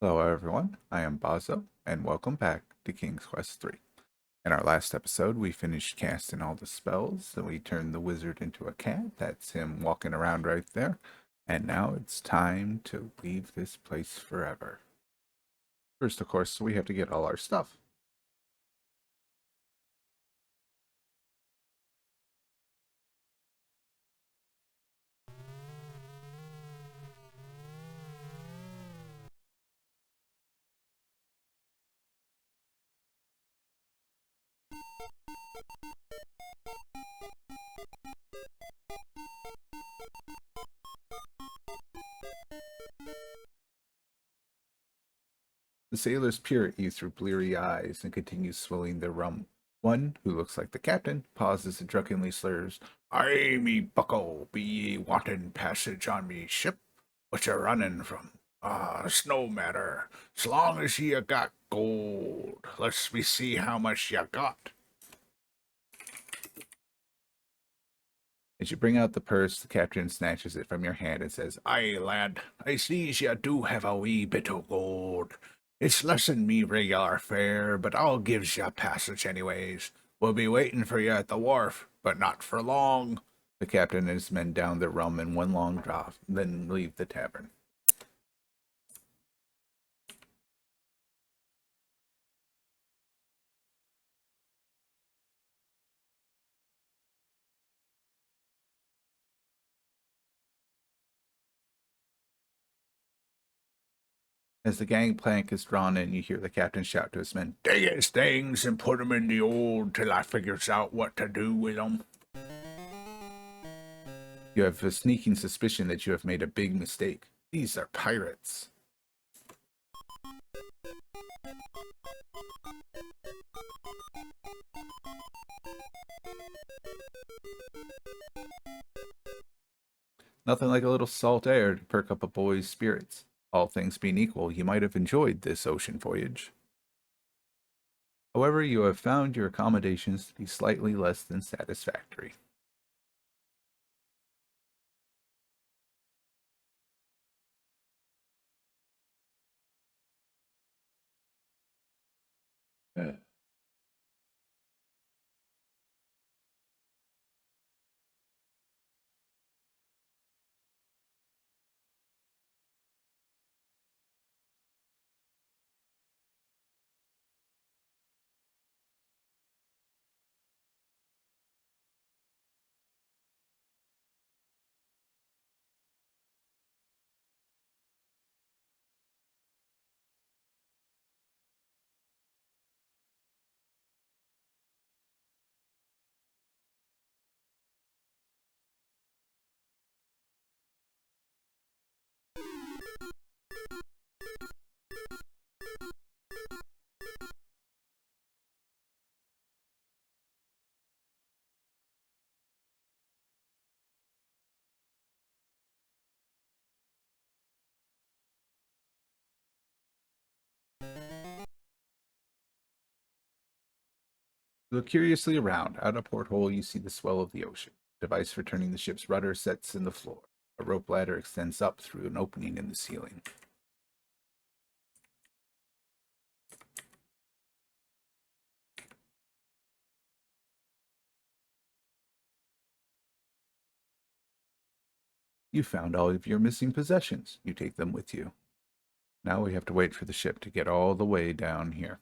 Hello everyone, I am Bazo, and welcome back to King's Quest 3. In our last episode, we finished casting all the spells, and we turned the wizard into a cat. That's him walking around right there. And now it's time to leave this place forever. First, of course, we have to get all our stuff. The sailors peer at you through bleary eyes and continue swilling their rum. One, who looks like the captain, pauses and drunkenly slurs, "Aye, me bucko, be ye wanting passage on me ship? What you running from? Ah, it's no matter, as long as ye got gold. Let's me see how much ye got." As you bring out the purse, the captain snatches it from your hand and says, "Aye, lad, I sees ye do have a wee bit o' gold. It's lessen me regular fare, but I'll gives ye passage anyways. We'll be waiting for ye at the wharf, but not for long." The captain and his men down their rum in one long draught, then leave the tavern. As the gangplank is drawn in, you hear the captain shout to his men, "Take his things and put 'em in the old till I figures out what to do with 'em." You have a sneaking suspicion that you have made a big mistake. These are pirates. Nothing like a little salt air to perk up a boy's spirits. All things being equal, you might have enjoyed this ocean voyage. However, you have found your accommodations to be slightly less than satisfactory. Look curiously around. Out a porthole, you see the swell of the ocean. A device for turning the ship's rudder sets in the floor. A rope ladder extends up through an opening in the ceiling. You found all of your missing possessions. You take them with you. Now we have to wait for the ship to get all the way down here.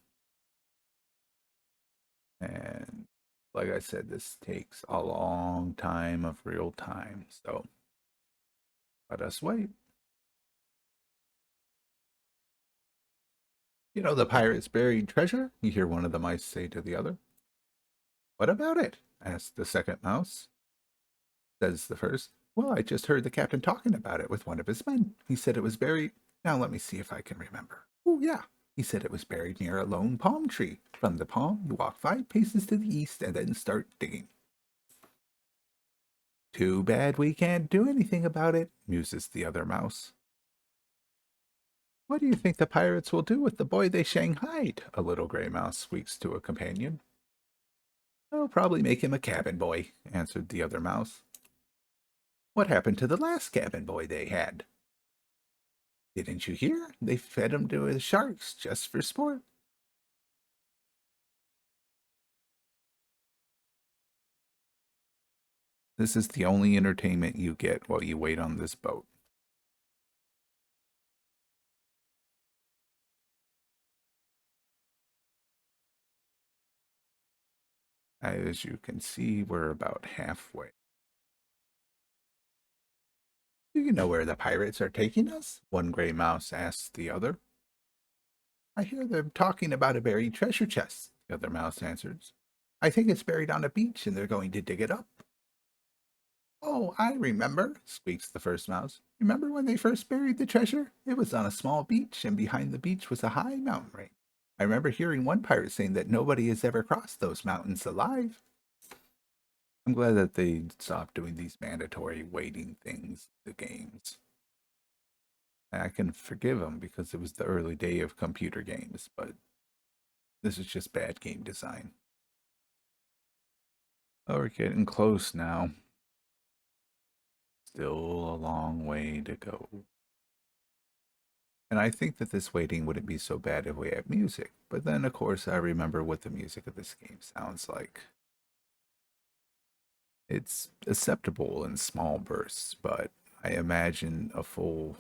And like I said, this takes a long time of real time. So let us wait. You know the pirates buried treasure? You hear one of the mice say to the other. What about it? Asked the second mouse. Says the first. Well, I just heard the captain talking about it with one of his men. He said it was buried. Now let me see if I can remember. Oh, yeah. He said it was buried near a lone palm tree. From the palm, you walk 5 paces to the east and then start digging. Too bad we can't do anything about it, muses the other mouse. What do you think the pirates will do with the boy they shanghaied? A little gray mouse squeaks to a companion. They'll probably make him a cabin boy, answered the other mouse. What happened to the last cabin boy they had? Didn't you hear? They fed him to the sharks just for sport. This is the only entertainment you get while you wait on this boat. As you can see, we're about halfway. Do you know where the pirates are taking us? One gray mouse asks the other. I hear them talking about a buried treasure chest, the other mouse answers. I think it's buried on a beach and they're going to dig it up. Oh, I remember, squeaks the first mouse. Remember when they first buried the treasure? It was on a small beach, and behind the beach was a high mountain range. I remember hearing one pirate saying that nobody has ever crossed those mountains alive. I'm glad that they stopped doing these mandatory waiting things, the games. I can forgive them because it was the early day of computer games, but this is just bad game design. Oh, we're getting close now. Still a long way to go. And I think that this waiting wouldn't be so bad if we had music. But then, of course, I remember what the music of this game sounds like. It's acceptable in small bursts, but I imagine a full,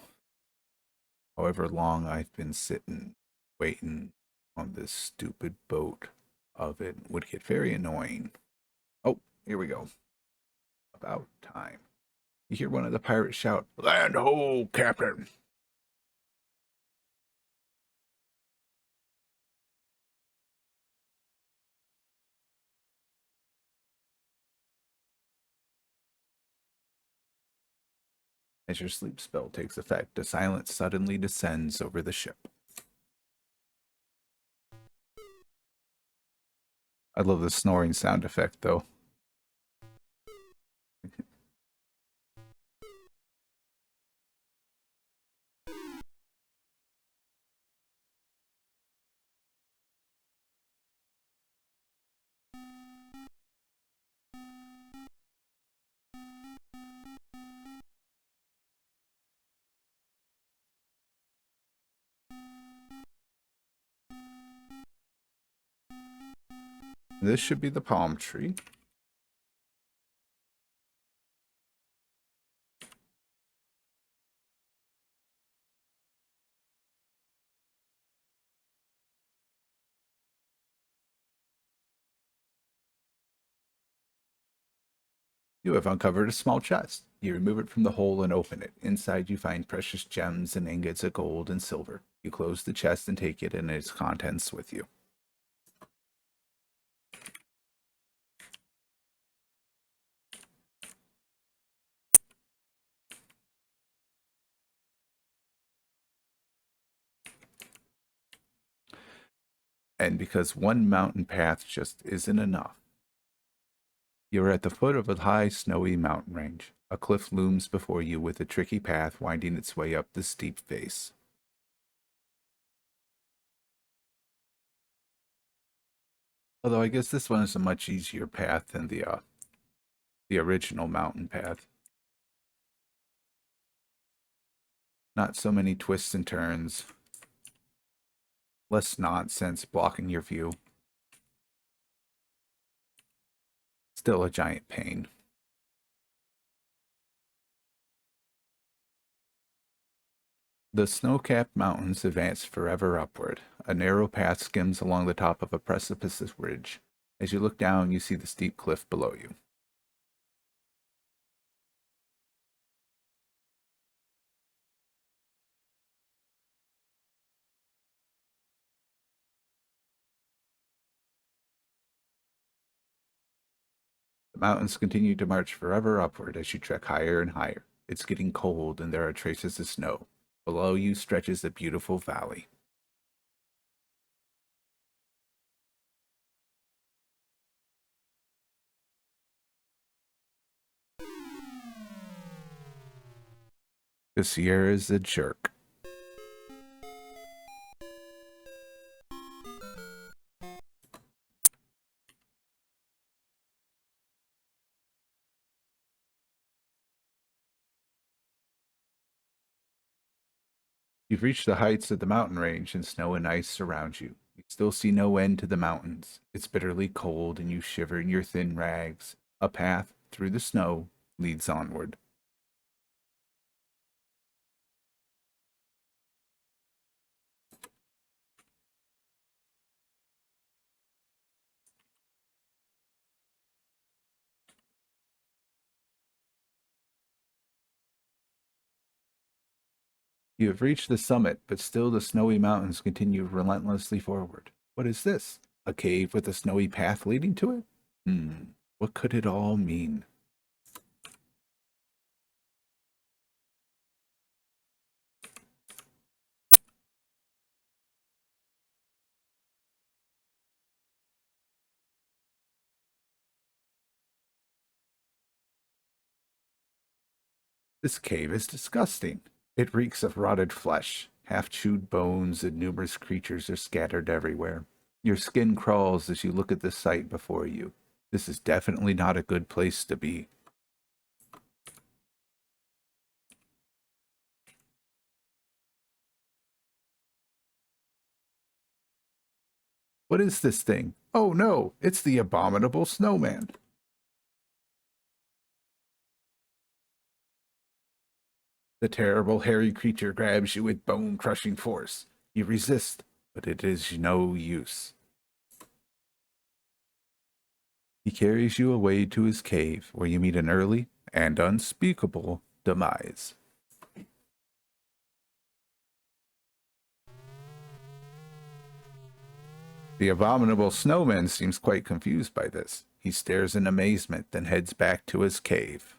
however long I've been sitting waiting on this stupid boat of it would get very annoying. Oh, here we go. About time. You hear one of the pirates shout, "Land ho, Captain!" As your sleep spell takes effect, a silence suddenly descends over the ship. I love the snoring sound effect, though. This should be the palm tree. You have uncovered a small chest. You remove it from the hole and open it. Inside, you find precious gems and ingots of gold and silver. You close the chest and take it and its contents with you. And because one mountain path just isn't enough, you are at the foot of a high, snowy mountain range. A cliff looms before you with a tricky path winding its way up the steep face. Although I guess this one is a much easier path than the original mountain path. Not so many twists and turns. Less nonsense blocking your view. Still a giant pain. The snow-capped mountains advance forever upward. A narrow path skims along the top of a precipitous ridge. As you look down, you see the steep cliff below you. The mountains continue to march forever upward as you trek higher and higher. It's getting cold and there are traces of snow. Below you stretches a beautiful valley. The Sierra is a jerk. You've reached the heights of the mountain range, and snow and ice surround you. You still see no end to the mountains. It's bitterly cold, and you shiver in your thin rags. A path through the snow leads onward. You have reached the summit, but still the snowy mountains continue relentlessly forward. What is this? A cave with a snowy path leading to it? Hmm, what could it all mean? This cave is disgusting. It reeks of rotted flesh, half chewed bones, and numerous creatures are scattered everywhere. Your skin crawls as you look at the sight before you. This is definitely not a good place to be. What is this thing? Oh no, it's the abominable snowman. The terrible hairy creature grabs you with bone crushing force. You resist, but it is no use. He carries you away to his cave, where you meet an early and unspeakable demise. The abominable snowman seems quite confused by this. He stares in amazement, then heads back to his cave.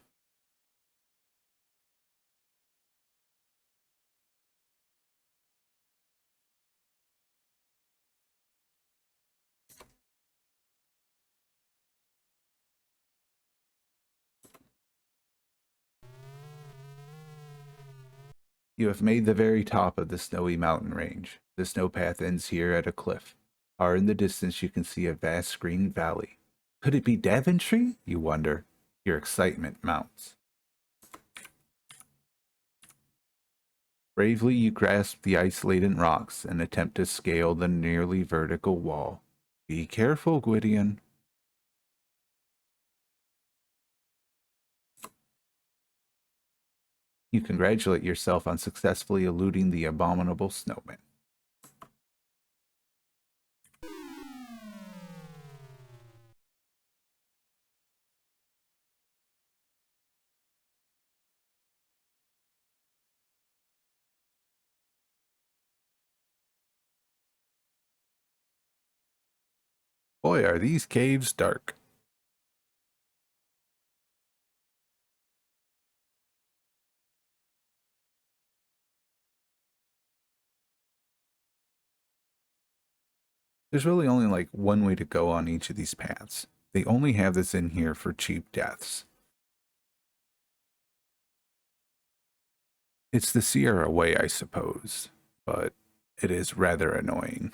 You have made the very top of the snowy mountain range. The snowpath ends here at a cliff. Far in the distance, you can see a vast green valley. Could it be Daventry? You wonder. Your excitement mounts. Bravely, you grasp the ice-laden rocks and attempt to scale the nearly vertical wall. Be careful, Gwydion. You congratulate yourself on successfully eluding the abominable snowman. Boy, are these caves dark. There's really only like one way to go on each of these paths. They only have this in here for cheap deaths. It's the Sierra way, I suppose, but it is rather annoying.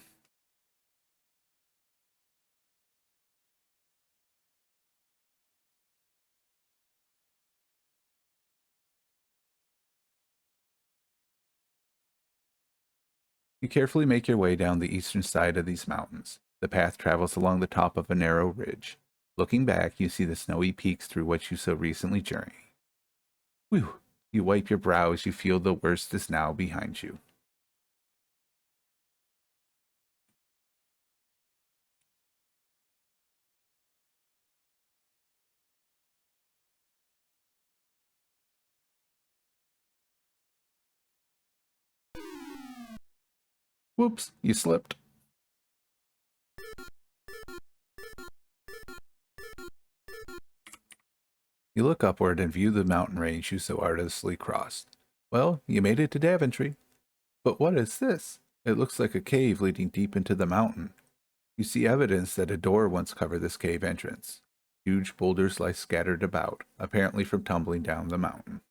You carefully make your way down the eastern side of these mountains. The path travels along the top of a narrow ridge. Looking back, you see the snowy peaks through which you so recently journeyed. Whew! You wipe your brow as you feel the worst is now behind you. Whoops, you slipped. You look upward and view the mountain range you so artlessly crossed. Well, you made it to Daventry. But what is this? It looks like a cave leading deep into the mountain. You see evidence that a door once covered this cave entrance. Huge boulders lie scattered about, apparently from tumbling down the mountain.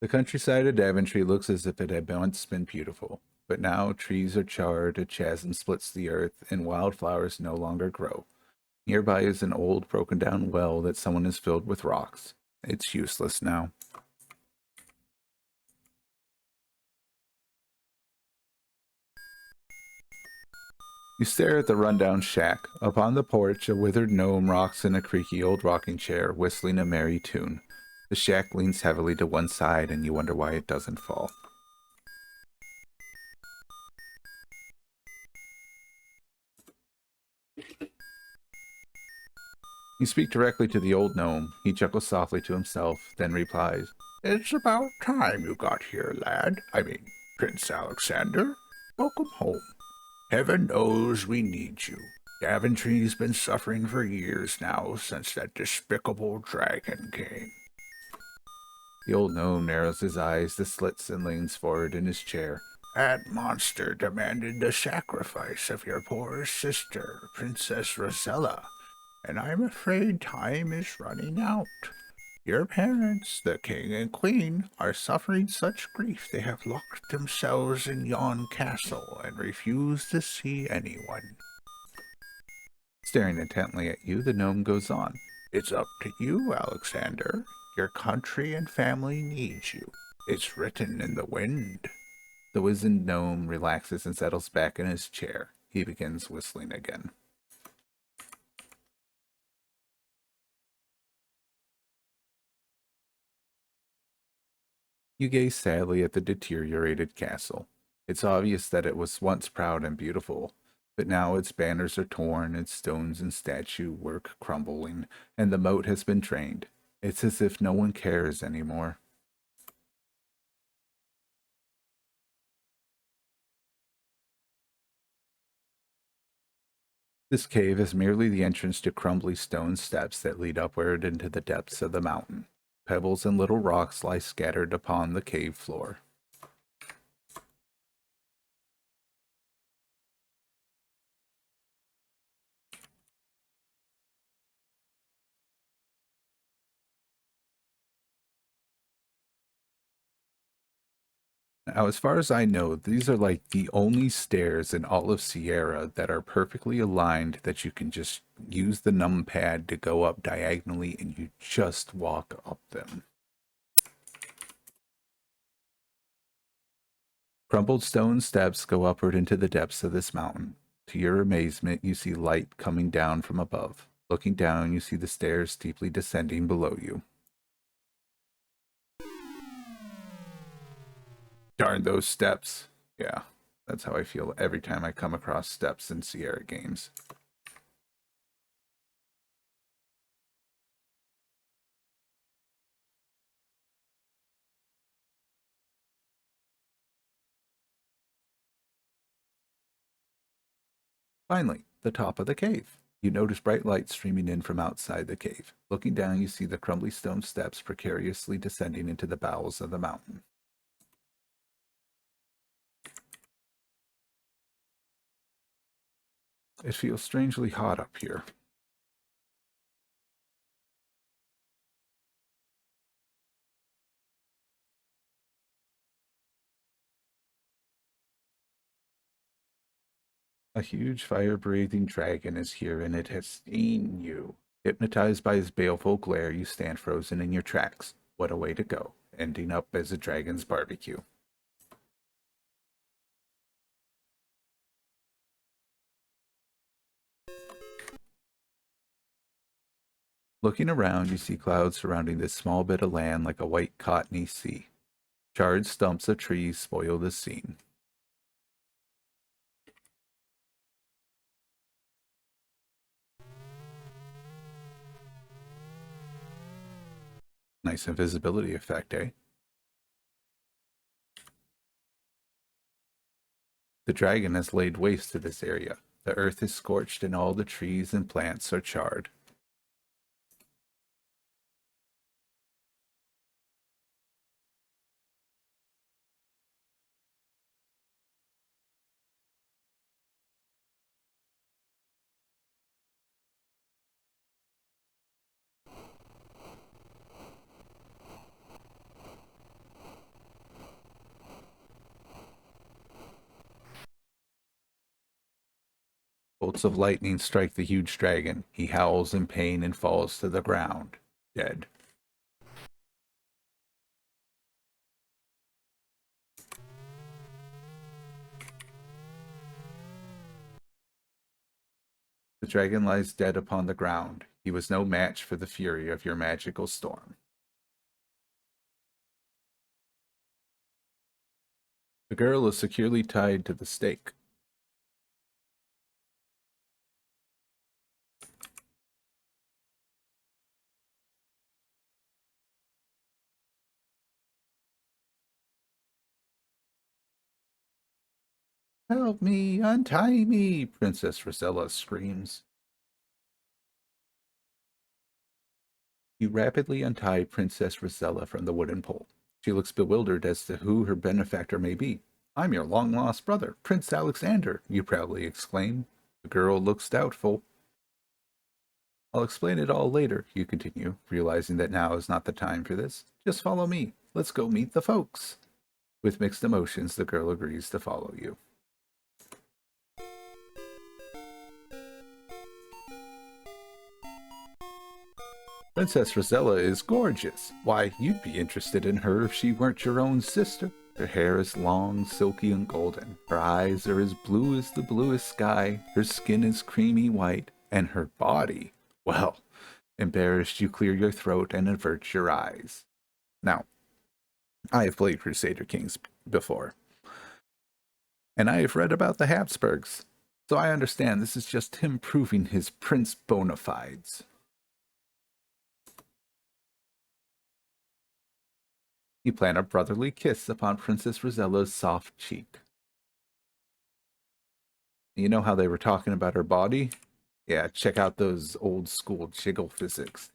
The countryside of Daventry looks as if it had once been beautiful, But now trees are charred, a chasm splits the earth, and wildflowers no longer grow. Nearby is an old, broken down well that someone has filled with rocks. It's useless now. You stare at the rundown shack. Upon the porch, a withered gnome rocks in a creaky old rocking chair, whistling a merry tune. The shack leans heavily to one side, and you wonder why it doesn't fall. You speak directly to the old gnome. He chuckles softly to himself, then replies, "It's about time you got here, lad. I mean, Prince Alexander. Welcome home. Heaven knows we need you. Daventry's been suffering for years now since that despicable dragon came." The old gnome narrows his eyes to slits and leans forward in his chair. "That monster demanded the sacrifice of your poor sister, Princess Rosella, and I'm afraid time is running out. Your parents, the king and queen, are suffering such grief they have locked themselves in yon castle and refuse to see anyone." Staring intently at you, the gnome goes on. "It's up to you, Alexander. Your country and family need you. It's written in the wind." The wizened gnome relaxes and settles back in his chair. He begins whistling again. You gaze sadly at the deteriorated castle. It's obvious that it was once proud and beautiful, but now its banners are torn, its stones and statue work crumbling, and the moat has been drained. It's as if no one cares anymore. This cave is merely the entrance to crumbly stone steps that lead upward into the depths of the mountain. Pebbles and little rocks lie scattered upon the cave floor. Now, as far as I know, these are like the only stairs in all of Sierra that are perfectly aligned that you can just use the numpad to go up diagonally and you just walk up them. Crumbled stone steps go upward into the depths of this mountain. To your amazement, you see light coming down from above. Looking down, you see the stairs steeply descending below you. Darn those steps. Yeah, that's how I feel every time I come across steps in Sierra games. Finally, the top of the cave. You notice bright light streaming in from outside the cave. Looking down, you see the crumbly stone steps precariously descending into the bowels of the mountain. It feels strangely hot up here. A huge fire-breathing dragon is here, and it has seen you. Hypnotized by his baleful glare, you stand frozen in your tracks. What a way to go, ending up as a dragon's barbecue. Looking around, you see clouds surrounding this small bit of land like a white cottony sea. Charred stumps of trees spoil the scene. Nice invisibility effect, eh? The dragon has laid waste to this area. The earth is scorched and all the trees and plants are charred. Bolts of lightning strike the huge dragon. He howls in pain and falls to the ground, dead. The dragon lies dead upon the ground. He was no match for the fury of your magical storm. The girl is securely tied to the stake. Help me, untie me, Princess Rosella screams. You rapidly untie Princess Rosella from the wooden pole. She looks bewildered as to who her benefactor may be. I'm your long-lost brother, Prince Alexander, you proudly exclaim. The girl looks doubtful. I'll explain it all later, you continue, realizing that now is not the time for this. Just follow me. Let's go meet the folks. With mixed emotions, the girl agrees to follow you. Princess Rosella is gorgeous. Why, you'd be interested in her if she weren't your own sister. Her hair is long, silky, and golden. Her eyes are as blue as the bluest sky. Her skin is creamy white. And her body, well, embarrassed, you clear your throat and avert your eyes. Now, I have played Crusader Kings before. And I have read about the Habsburgs. So I understand this is just him proving his prince bona fides. He planted a brotherly kiss upon Princess Rosella's soft cheek. You know how they were talking about her body? Yeah, check out those old school jiggle physics.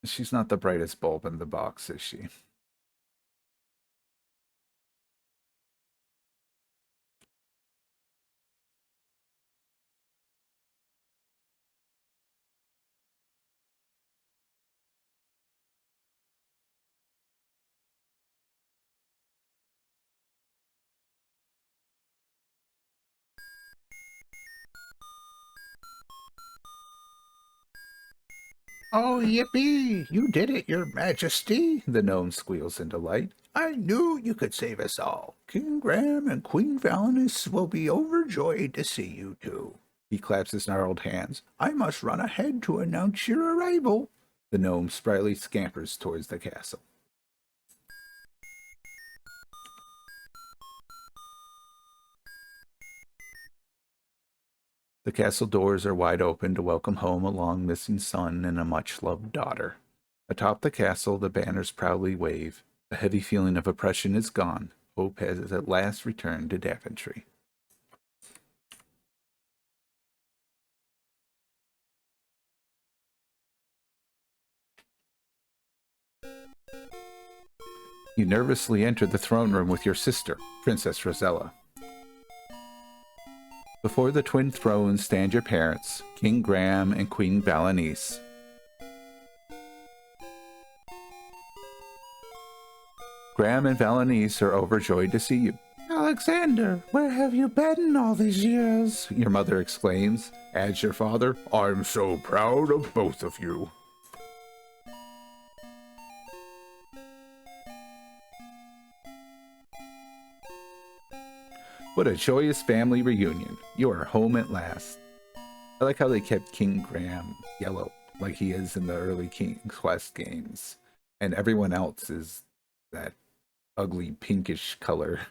She's not the brightest bulb in the box, is she? Oh, yippee! You did it, your majesty! The gnome squeals in delight. I knew you could save us all. King Graham and Queen Valenice will be overjoyed to see you two. He claps his gnarled hands. I must run ahead to announce your arrival. The gnome spryly scampers towards the castle. The castle doors are wide open to welcome home a long-missing son and a much-loved daughter. Atop the castle, the banners proudly wave. The heavy feeling of oppression is gone. Hope has at last returned to Daventry. You nervously enter the throne room with your sister, Princess Rosella. Before the twin thrones stand your parents, King Graham and Queen Valenice. Graham and Valenice are overjoyed to see you. Alexander, where have you been all these years? Your mother exclaims. As your father, I'm so proud of both of you. What a joyous family reunion. You are home at last. I like how they kept King Graham yellow, like he is in the early King's Quest games. And everyone else is that ugly pinkish color.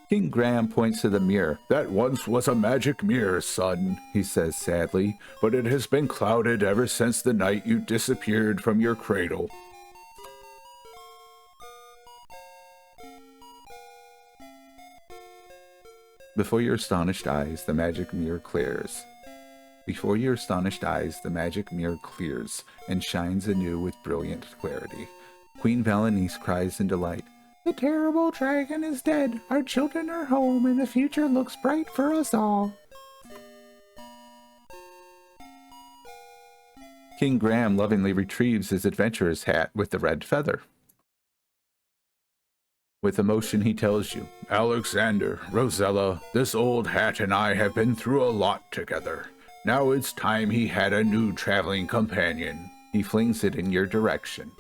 King Graham points to the mirror. That once was a magic mirror, son, he says sadly, but it has been clouded ever since the night you disappeared from your cradle. Before your astonished eyes, the magic mirror clears. Before your astonished eyes, the magic mirror clears and shines anew with brilliant clarity. Queen Valenice cries in delight. The terrible dragon is dead, our children are home, and the future looks bright for us all. King Graham lovingly retrieves his adventurer's hat with the red feather. With emotion, he tells you, Alexander, Rosella, this old hat and I have been through a lot together. Now it's time he had a new traveling companion. He flings it in your direction.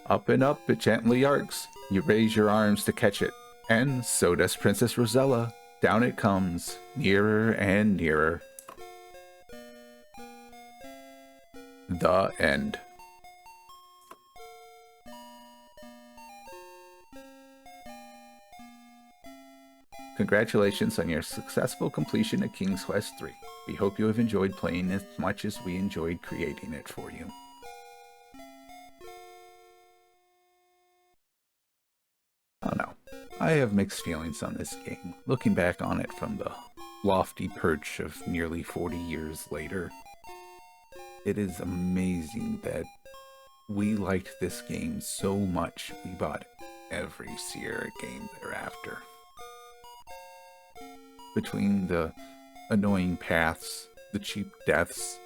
Up and up it gently arcs. You raise your arms to catch it, and so does Princess Rosella. Down it comes, nearer and nearer. The end. Congratulations on your successful completion of King's Quest III. We hope you have enjoyed playing as much as we enjoyed creating it for you. Oh no, I have mixed feelings on this game. Looking back on it from the lofty perch of nearly 40 years later, it is amazing that we liked this game so much we bought every Sierra game thereafter. Between the annoying paths, the cheap deaths,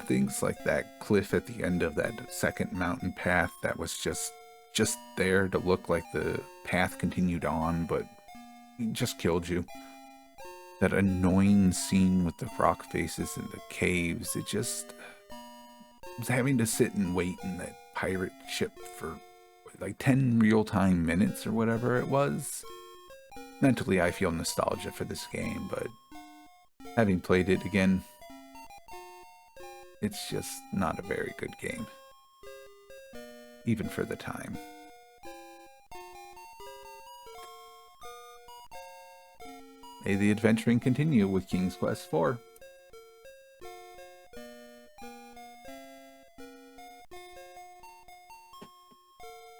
things like that cliff at the end of that second mountain path that was just there to look like the path continued on, but it just killed you. That annoying scene with the rock faces and the caves, it just was having to sit and wait in that pirate ship for like 10 real-time minutes or whatever it was. Mentally, I feel nostalgia for this game, but having played it again, it's just not a very good game. Even for the time. May the adventuring continue with King's Quest IV.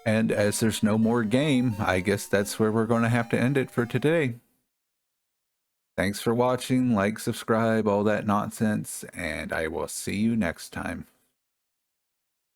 And as there's no more game, I guess that's where we're going to have to end it for today. Thanks for watching, like, subscribe, all that nonsense, and I will see you next time.